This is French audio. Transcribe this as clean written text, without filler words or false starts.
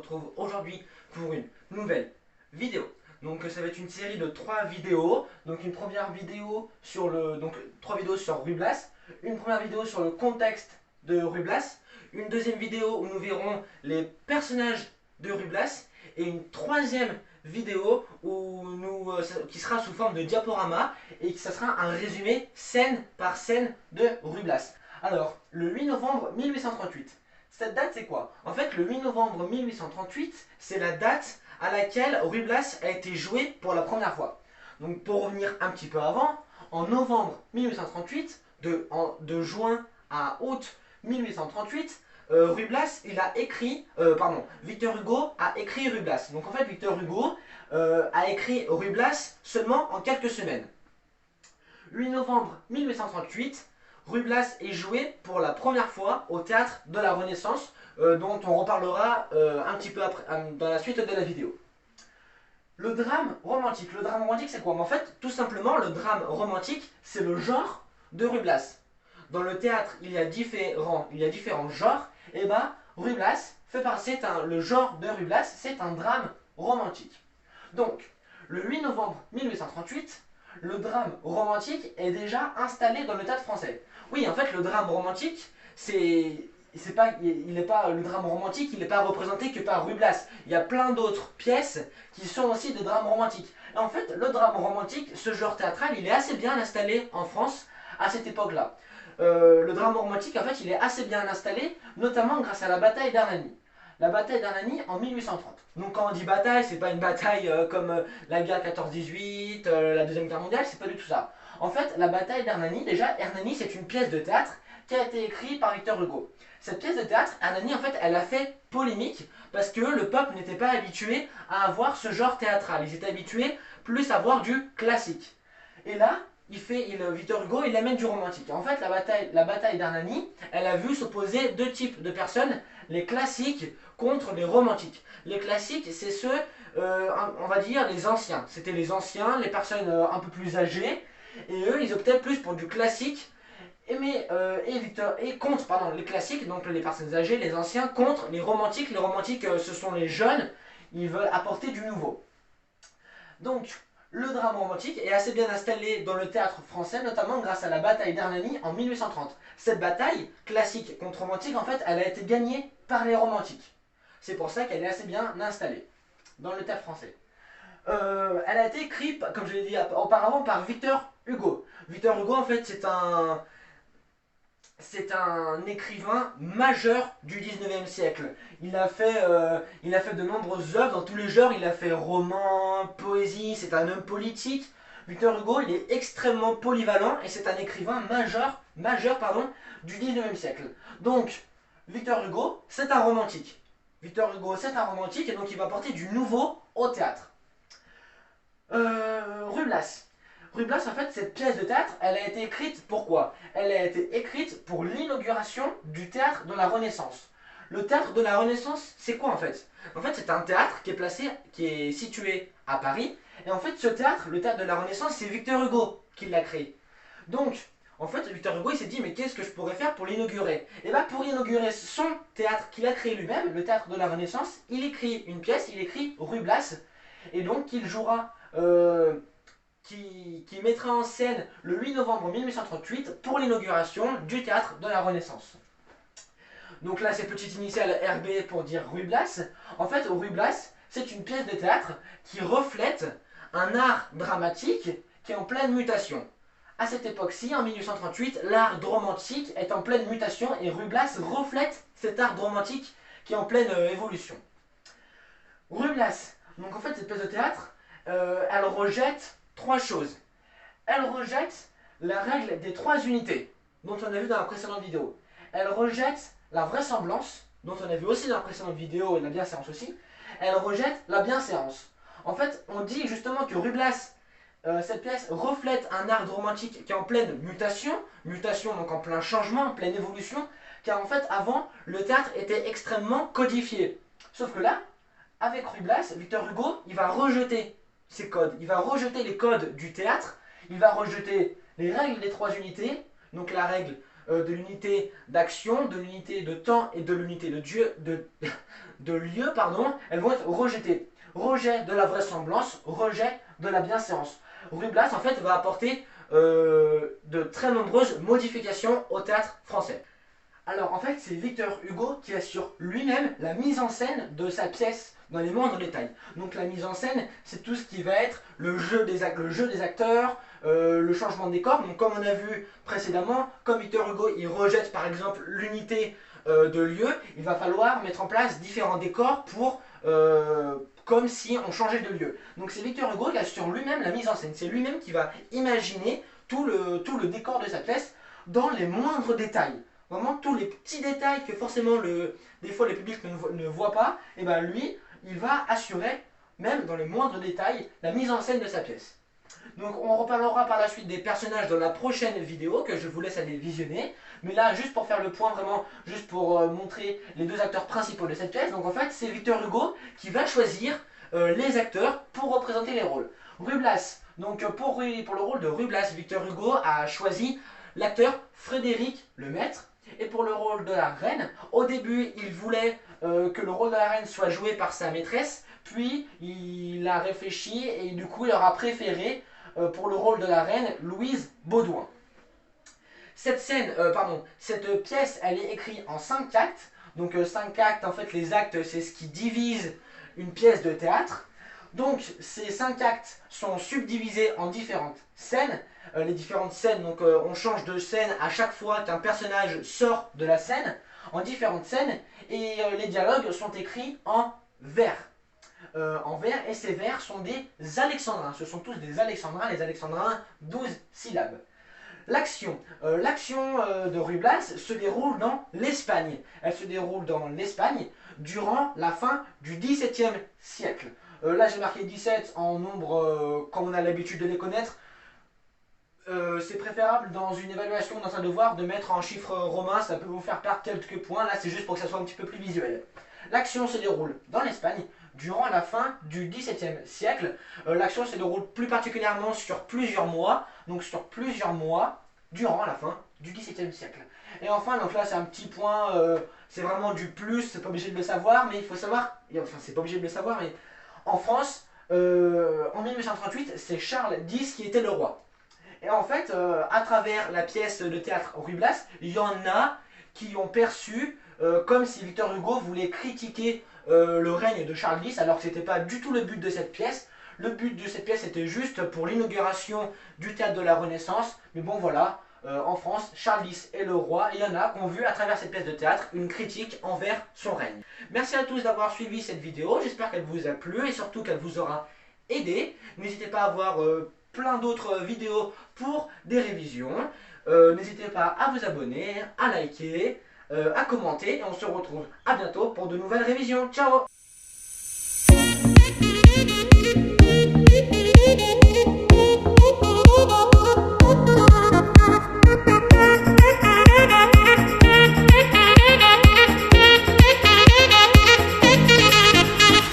retrouve aujourd'hui pour une nouvelle vidéo. Donc ça va être une série de 3 vidéos. Donc une première vidéo sur le 3 vidéos sur Ruy Blas, une première vidéo sur le contexte de Ruy Blas, une deuxième vidéo où nous verrons les personnages de Ruy Blas et une troisième vidéo qui sera sous forme de diaporama et ça sera un résumé scène par scène de Ruy Blas. Alors, le 8 novembre 1838. Cette date, c'est quoi? En fait, le 8 novembre 1838, c'est la date à laquelle Ruy Blas a été joué pour la première fois. Donc, pour revenir un petit peu avant, en novembre 1838, de juin à août 1838, Ruy Blas, Victor Hugo a écrit Ruy Blas. Donc, en fait, Victor Hugo a écrit Ruy Blas seulement en quelques semaines. 8 novembre 1838, Ruy Blas est joué pour la première fois au théâtre de la Renaissance, dont on reparlera un petit peu après, dans la suite de la vidéo. Le drame romantique c'est quoi? En fait, tout simplement, le drame romantique, c'est le genre de Ruy Blas. Dans le théâtre, il y a différents genres, et Ruy Blas fait partie, le genre de Ruy Blas, c'est un drame romantique. Donc, le 8 novembre 1838, le drame romantique est déjà installé dans le théâtre français. Oui, en fait, le drame romantique, le drame romantique, il n'est pas représenté que par Ruy Blas. Il y a plein d'autres pièces qui sont aussi des drames romantiques. Et en fait, le drame romantique, ce genre théâtral, il est assez bien installé en France à cette époque-là. Le drame romantique, en fait, il est assez bien installé, notamment grâce à la bataille d'Hernani. La bataille d'Hernani en 1830. Donc quand on dit bataille, c'est pas une bataille comme la guerre 14-18, la deuxième guerre mondiale, c'est pas du tout ça. En fait, la bataille d'Hernani, déjà, Hernani c'est une pièce de théâtre qui a été écrite par Victor Hugo. Cette pièce de théâtre, Hernani, en fait, elle a fait polémique parce que le peuple n'était pas habitué à avoir ce genre théâtral. Ils étaient habitués plus à voir du classique. Et là, Victor Hugo, il amène du romantique. En fait, la bataille d'Hernani, elle a vu s'opposer deux types de personnes, les classiques contre les romantiques. Les classiques, c'est ceux, on va dire, les anciens. C'était les anciens, les personnes un peu plus âgées, et eux, ils optaient plus pour du classique, contre les classiques, donc les personnes âgées, les anciens, contre les romantiques. Les romantiques, ce sont les jeunes, ils veulent apporter du nouveau. Donc, le drame romantique est assez bien installé dans le théâtre français, notamment grâce à la bataille d'Hernani en 1830. Cette bataille, classique contre romantique, en fait, elle a été gagnée par les romantiques. C'est pour ça qu'elle est assez bien installée dans le théâtre français. Elle a été écrite, comme je l'ai dit auparavant, par Victor Hugo. Victor Hugo, en fait, c'est un écrivain majeur du 19e siècle. Il a fait de nombreuses œuvres dans tous les genres. Il a fait roman, poésie, c'est un homme politique. Victor Hugo, il est extrêmement polyvalent et c'est un écrivain majeur du 19e siècle. Donc, Victor Hugo, c'est un romantique. Victor Hugo, c'est un romantique et donc il va apporter du nouveau au théâtre. Ruy Blas. Ruy Blas, en fait, cette pièce de théâtre, elle a été écrite pourquoi? Elle a été écrite pour l'inauguration du théâtre de la Renaissance. Le théâtre de la Renaissance, c'est quoi en fait? En fait, c'est un théâtre qui est situé à Paris. Et en fait, ce théâtre, le théâtre de la Renaissance, c'est Victor Hugo qui l'a créé. Donc, en fait, Victor Hugo, il s'est dit, mais qu'est-ce que je pourrais faire pour l'inaugurer? Et bien, pour inaugurer son théâtre qu'il a créé lui-même, le théâtre de la Renaissance, il écrit une pièce, il écrit Ruy Blas, et donc il jouera, qui mettra en scène le 8 novembre 1838 pour l'inauguration du théâtre de la Renaissance. Donc là, c'est petite initiale RB pour dire Ruy Blas. En fait, Ruy Blas, c'est une pièce de théâtre qui reflète un art dramatique qui est en pleine mutation. À cette époque-ci, en 1838, l'art romantique est en pleine mutation et Ruy Blas reflète cet art romantique qui est en pleine évolution. Ruy Blas, donc en fait, cette pièce de théâtre, elle rejette 3 choses. Elle rejette la règle des 3 unités, dont on a vu dans la précédente vidéo. Elle rejette la vraisemblance, dont on a vu aussi dans la précédente vidéo et la bienséance aussi. Elle rejette la bienséance. En fait, on dit justement que Ruy Blas, cette pièce reflète un art romantique qui est en pleine mutation, donc en plein changement, en pleine évolution, car en fait, avant, le théâtre était extrêmement codifié. Sauf que là, avec Ruy Blas, Victor Hugo, il va rejeter ces codes. Il va rejeter les codes du théâtre, il va rejeter les règles des 3 unités, donc la règle de l'unité d'action, de l'unité de temps et de l'unité de lieu, pardon, elles vont être rejetées. Rejet de la vraisemblance, rejet de la bienséance. Ruy Blas, en fait, va apporter de très nombreuses modifications au théâtre français. Alors en fait, c'est Victor Hugo qui assure lui-même la mise en scène de sa pièce dans les moindres détails. Donc la mise en scène, c'est tout ce qui va être le jeu des acteurs, le changement de décor. Donc comme on a vu précédemment, comme Victor Hugo il rejette par exemple l'unité de lieu, il va falloir mettre en place différents décors pour comme si on changeait de lieu. Donc c'est Victor Hugo qui assure lui-même la mise en scène. C'est lui-même qui va imaginer tout le décor de sa pièce dans les moindres détails. Vraiment tous les petits détails que forcément des fois le public ne voit pas, et bien lui, il va assurer, même dans les moindres détails, la mise en scène de sa pièce. Donc on reparlera par la suite des personnages dans la prochaine vidéo que je vous laisse aller visionner. Mais là, juste pour faire le point, vraiment, juste pour montrer les deux acteurs principaux de cette pièce. Donc en fait, c'est Victor Hugo qui va choisir les acteurs pour représenter les rôles. Ruy Blas, donc pour le rôle de Ruy Blas, Victor Hugo a choisi l'acteur Frédéric Lemaître. Et pour le rôle de la reine, au début, il voulait que le rôle de la reine soit joué par sa maîtresse, puis il a réfléchi et du coup, il aura préféré pour le rôle de la reine, Louise Baudouin. Cette pièce, elle est écrite en 5 actes. Donc 5 actes, en fait, les actes, c'est ce qui divise une pièce de théâtre. Donc ces 5 actes sont subdivisés en différentes scènes. Les différentes scènes, donc on change de scène à chaque fois qu'un personnage sort de la scène, en différentes scènes, et les dialogues sont écrits en vers. Et ces vers sont des alexandrins. Ce sont tous des alexandrins, les alexandrins 12 syllabes. L'action de Ruy Blas se déroule dans l'Espagne. Elle se déroule dans l'Espagne durant la fin du XVIIe siècle. Là j'ai marqué 17 en nombre comme on a l'habitude de les connaître. C'est préférable dans une évaluation, dans un devoir, de mettre en chiffres romains, ça peut vous faire perdre quelques points. Là c'est juste pour que ça soit un petit peu plus visuel. L'action se déroule dans l'Espagne durant la fin du XVIIe siècle. L'action se déroule plus particulièrement sur plusieurs mois, donc sur plusieurs mois durant la fin du XVIIe siècle. Et enfin, donc là c'est un petit point, c'est vraiment du plus, c'est pas obligé de le savoir, mais il faut savoir, enfin c'est pas obligé de le savoir, mais en France, en 1838, c'est Charles X qui était le roi. Et en fait, à travers la pièce de théâtre Ruy Blas, il y en a qui ont perçu comme si Victor Hugo voulait critiquer le règne de Charles X, alors que ce n'était pas du tout le but de cette pièce. Le but de cette pièce était juste pour l'inauguration du théâtre de la Renaissance. Mais bon voilà, en France, Charles X est le roi. Et il y en a qui ont vu à travers cette pièce de théâtre une critique envers son règne. Merci à tous d'avoir suivi cette vidéo. J'espère qu'elle vous a plu et surtout qu'elle vous aura aidé. N'hésitez pas à voir plein d'autres vidéos pour des révisions. N'hésitez pas à vous abonner, à liker, à commenter. Et on se retrouve à bientôt pour de nouvelles révisions. Ciao!